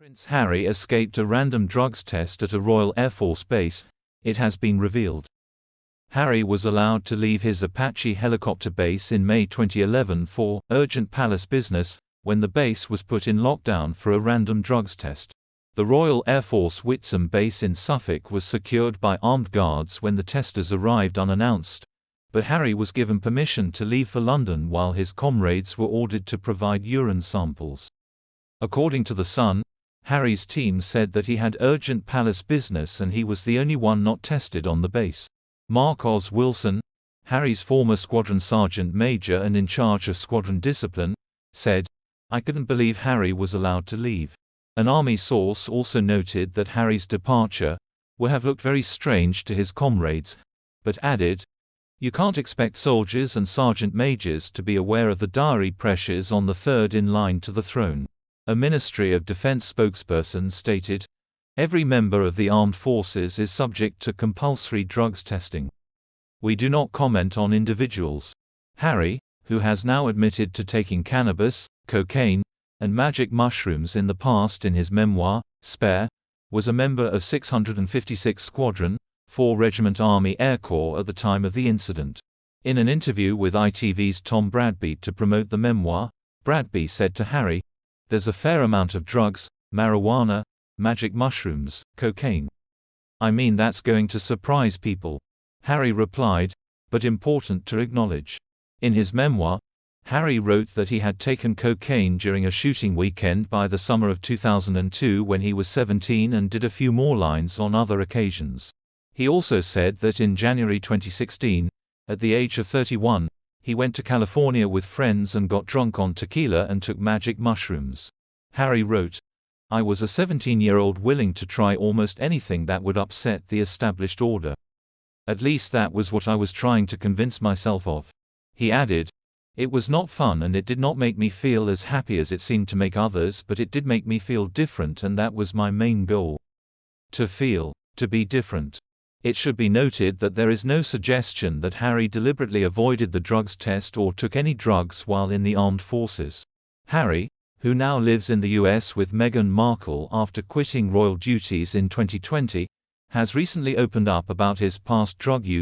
Prince Harry escaped a random drugs test at a Royal Air Force base, it has been revealed. Harry was allowed to leave his Apache helicopter base in May 2011 for urgent palace business, when the base was put in lockdown for a random drugs test. The Royal Air Force Whitsom base in Suffolk was secured by armed guards when the testers arrived unannounced, but Harry was given permission to leave for London while his comrades were ordered to provide urine samples. According to The Sun, Harry's team said that he had urgent palace business and he was the only one not tested on the base. Mark Wilson, Harry's former squadron sergeant major and in charge of squadron discipline, said, "I couldn't believe Harry was allowed to leave." An army source also noted that Harry's departure would have looked very strange to his comrades, but added, "You can't expect soldiers and sergeant majors to be aware of the diary pressures on the third in line to the throne." A Ministry of Defense spokesperson stated, "Every member of the armed forces is subject to compulsory drugs testing. We do not comment on individuals." Harry, who has now admitted to taking cannabis, cocaine, and magic mushrooms in the past in his memoir, Spare, was a member of 656 Squadron, 4 Regiment Army Air Corps at the time of the incident. In an interview with ITV's Tom Bradby to promote the memoir, Bradby said to Harry, "There's a fair amount of drugs, marijuana, magic mushrooms, cocaine. I mean that's going to surprise people." Harry replied, "But important to acknowledge." In his memoir, Harry wrote that he had taken cocaine during a shooting weekend by the summer of 2002 when he was 17 and did a few more lines on other occasions. He also said that in January 2016, at the age of 31, he went to California with friends and got drunk on tequila and took magic mushrooms. Harry wrote, "I was a 17-year-old willing to try almost anything that would upset the established order. At least that was what I was trying to convince myself of." He added, "It was not fun and it did not make me feel as happy as it seemed to make others, but it did make me feel different and that was my main goal. To be different." It should be noted that there is no suggestion that Harry deliberately avoided the drugs test or took any drugs while in the armed forces. Harry, who now lives in the US with Meghan Markle after quitting royal duties in 2020, has recently opened up about his past drug use